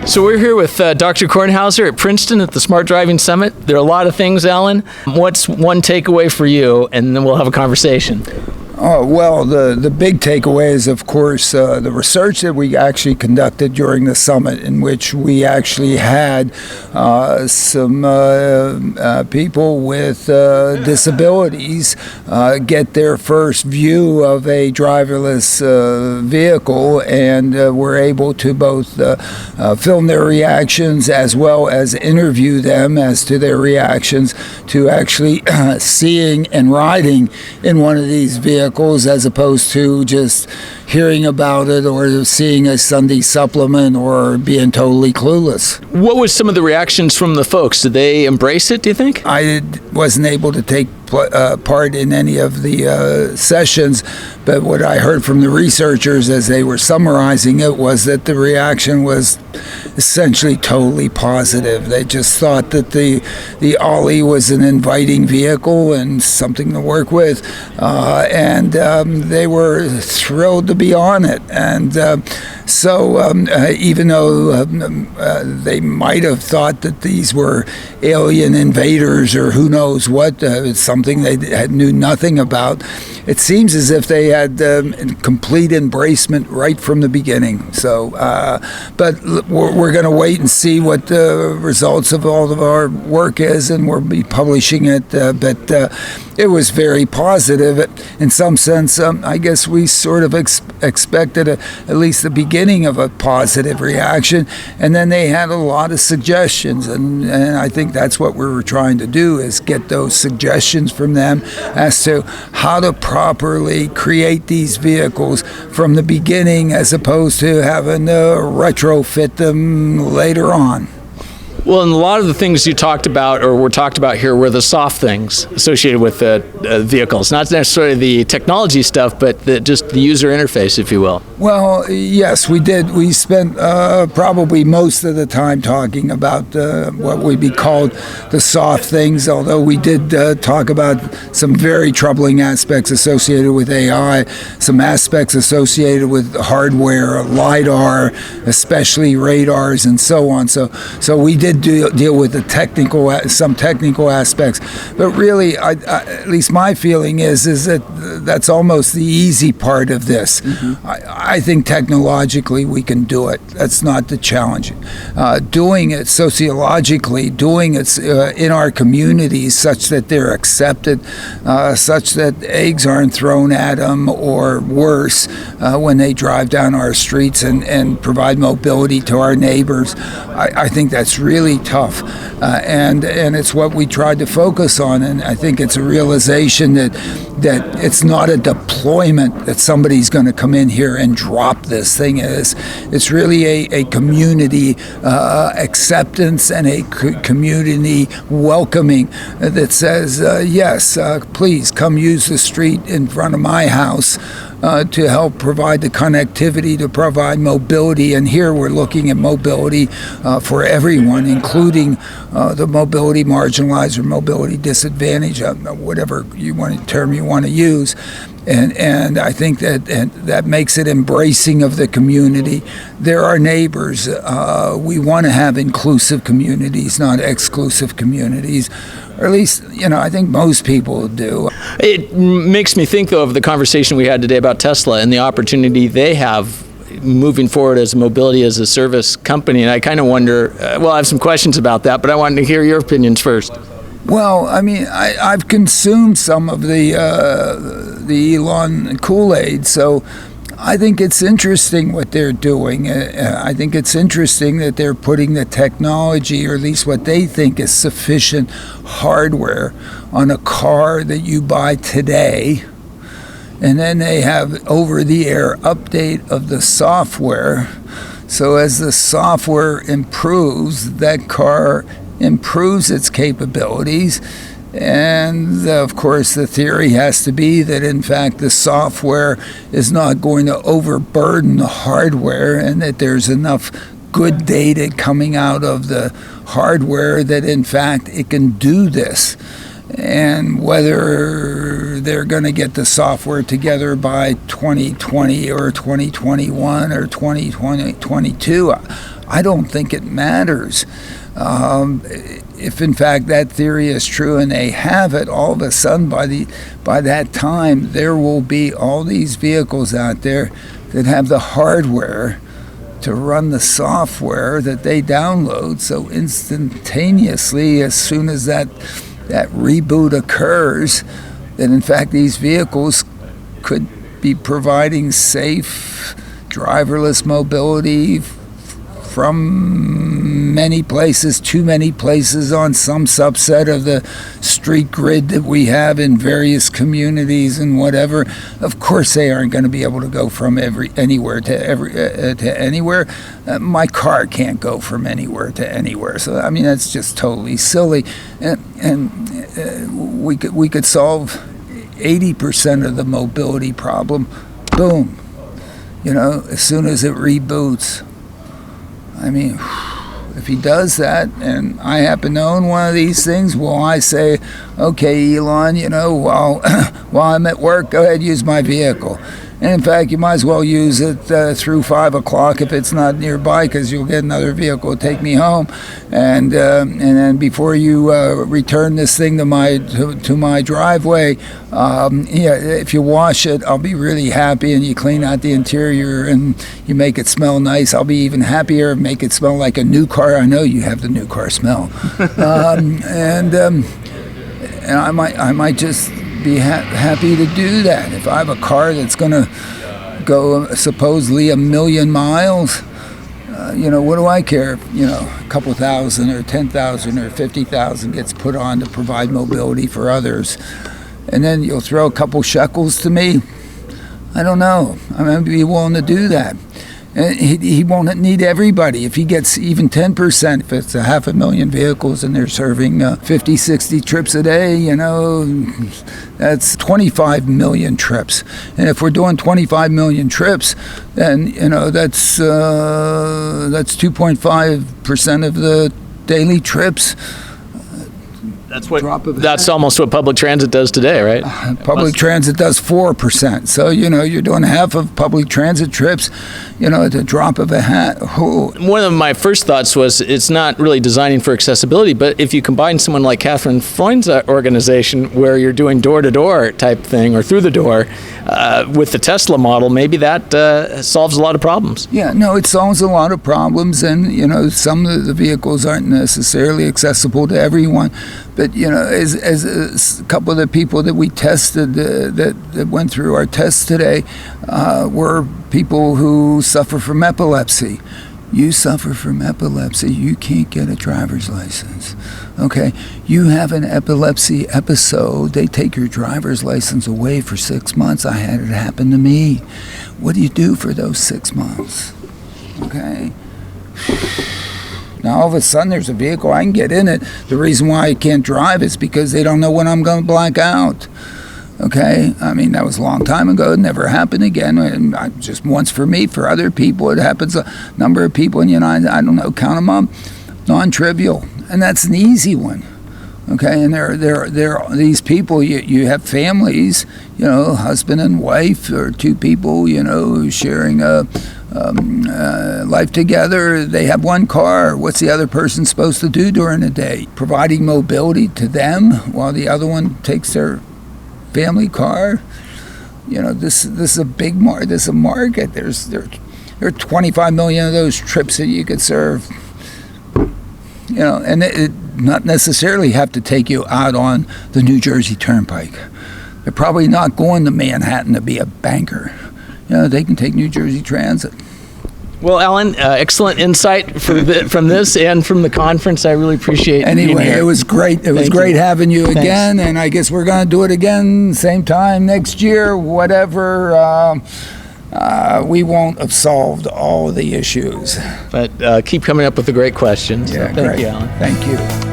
So we're here with Dr. Kornhauser at Princeton at the Smart Driving Summit. There are a lot of things, Alan. What's one takeaway for you? And then we'll have a conversation. Oh, well, the big takeaway is, of course, the research that we actually conducted during the summit, in which we actually had some people with disabilities get their first view of a driverless vehicle, and were able to both film their reactions as well as interview them as to their reactions to actually seeing and riding in one of these vehicles, as opposed to just hearing about it or seeing a Sunday supplement or being totally clueless. What was some of the reactions from the folks? Did they embrace it, do you think? I wasn't able to take part in any of the sessions, but what I heard from the researchers as they were summarizing it was that the reaction was essentially totally positive. They just thought that the Ollie was an inviting vehicle and something to work with, and they were thrilled to be on it. And so even though they might have thought that these were alien invaders or who knows what, something they knew nothing about, it seems as if they had complete embracement right from the beginning. So, but we're going to wait and see what the results of all of our work is, and we'll be publishing it. But it was very positive. In some sense, I guess we sort of expected at least the beginning of a positive reaction, and then they had a lot of suggestions, and I think that's what we were trying to do, is get those suggestions from them as to how to properly create these vehicles from the beginning, as opposed to having to retrofit them later on. Well, and a lot of the things you talked about or were talked about here were the soft things associated with the vehicles, not necessarily the technology stuff, but just the user interface, if you will. Well, yes, we did. We spent probably most of the time talking about what would be called the soft things, although we did talk about some very troubling aspects associated with AI, some aspects associated with hardware, LiDAR, especially radars, and so on. So we did deal with some technical aspects, but really, at least my feeling is that that's almost the easy part of this. Mm-hmm. I think technologically we can do it. That's not the challenge. Doing it sociologically, doing it in our communities such that they're accepted, such that eggs aren't thrown at them, or worse, when they drive down our streets and provide mobility to our neighbors. I think that's really tough, and it's what we tried to focus on, and I think it's a realization that it's not a deployment that somebody's going to come in here and drop this thing. It's really a community acceptance and a community welcoming that says, yes, please come use the street in front of my house to help provide the connectivity, to provide mobility. And here we're looking at mobility for everyone, including the mobility marginalized or mobility disadvantaged, whatever term you want to use. And I think that makes it embracing of the community. They're our neighbors. We want to have inclusive communities, not exclusive communities. Or at least, I think most people do. It makes me think, though, of the conversation we had today about Tesla and the opportunity they have moving forward as mobility as a service company. And I kind of wonder, I have some questions about that, but I wanted to hear your opinions first. Well, I mean, I've consumed some of the Elon Kool-Aid, so I think it's interesting what they're doing. I think it's interesting that they're putting the technology, or at least what they think is sufficient hardware, on a car that you buy today, and then they have over-the-air update of the software. So as the software improves, that car improves its capabilities. And of course, the theory has to be that, in fact, the software is not going to overburden the hardware, and that there's enough good data coming out of the hardware that, in fact, it can do this. and whether they're going to get the software together by 2020 or 2021 or 2022, I don't think it matters. If in fact that theory is true and they have it, all of a sudden by that time there will be all these vehicles out there that have the hardware to run the software that they download. So instantaneously, as soon as that reboot occurs, that in fact these vehicles could be providing safe driverless mobility from many places to many places on some subset of the street grid that we have in various communities and whatever. Of course they aren't going to be able to go from anywhere to anywhere. My car can't go from anywhere to anywhere. So I mean, that's just totally silly. And we could solve 80% of the mobility problem. Boom. As soon as it reboots. I mean, if he does that, and I happen to own one of these things, well, I say, okay, Elon, while I'm at work, go ahead, use my vehicle. And in fact, you might as well use it through 5 o'clock if it's not nearby, because you'll get another vehicle to take me home. And then before you return this thing to my driveway, if you wash it, I'll be really happy. And you clean out the interior and you make it smell nice. I'll be even happier. Make it smell like a new car. I know you have the new car smell. And I might just be happy to do that. If I have a car that's going to go supposedly 1 million miles, what do I care if, a couple thousand or 10,000 or 50,000 gets put on to provide mobility for others. And then you'll throw a couple shekels to me. I don't know. I'm going to be willing to do that. And he won't need everybody. If he gets even 10%, if it's 500,000 vehicles and they're serving 50, 60 trips a day, that's 25 million trips. And if we're doing 25 million trips, then, that's 2.5% of the daily trips. That's almost what public transit does today, right? Public transit does 4%. So, you're doing half of public transit trips, at the drop of a hat. Oh. One of my first thoughts was it's not really designing for accessibility, but if you combine someone like Catherine Freund's organization, where you're doing door-to-door type thing or through the door, with the Tesla model, maybe that solves a lot of problems. Yeah, no, it solves a lot of problems, and some of the vehicles aren't necessarily accessible to everyone. But as a couple of the people that we tested that went through our test today were people who suffer from epilepsy. You suffer from epilepsy, you can't get a driver's license. Okay, you have an epilepsy episode, they take your driver's license away for 6 months. I had it happen to me. What do you do for those 6 months? Okay. Now all of a sudden there's a vehicle, I can get in it. The reason why I can't drive is because they don't know when I'm going to black out. Okay, I mean, that was a long time ago. It never happened again. And just once for me. For other people, it happens a number of people, and I don't know, count them up, non-trivial, and that's an easy one. Okay, and there are these people. You have families, husband and wife, or two people, sharing life together. They have one car. What's the other person supposed to do during the day? Providing mobility to them while the other one takes their family car. This is a big market. This is a market. There are 25 million of those trips that you could serve. And it not necessarily have to take you out on the New Jersey Turnpike. They're probably not going to Manhattan to be a banker. They can take New Jersey Transit. Well, Alan, excellent insight from this and from the conference. I really appreciate it. Anyway, it was great. It was great having you again, and I guess we're going to do it again same time next year, whatever. We won't have solved all the issues. But keep coming up with the great questions. Yeah, so thank you, Alan. Thank you.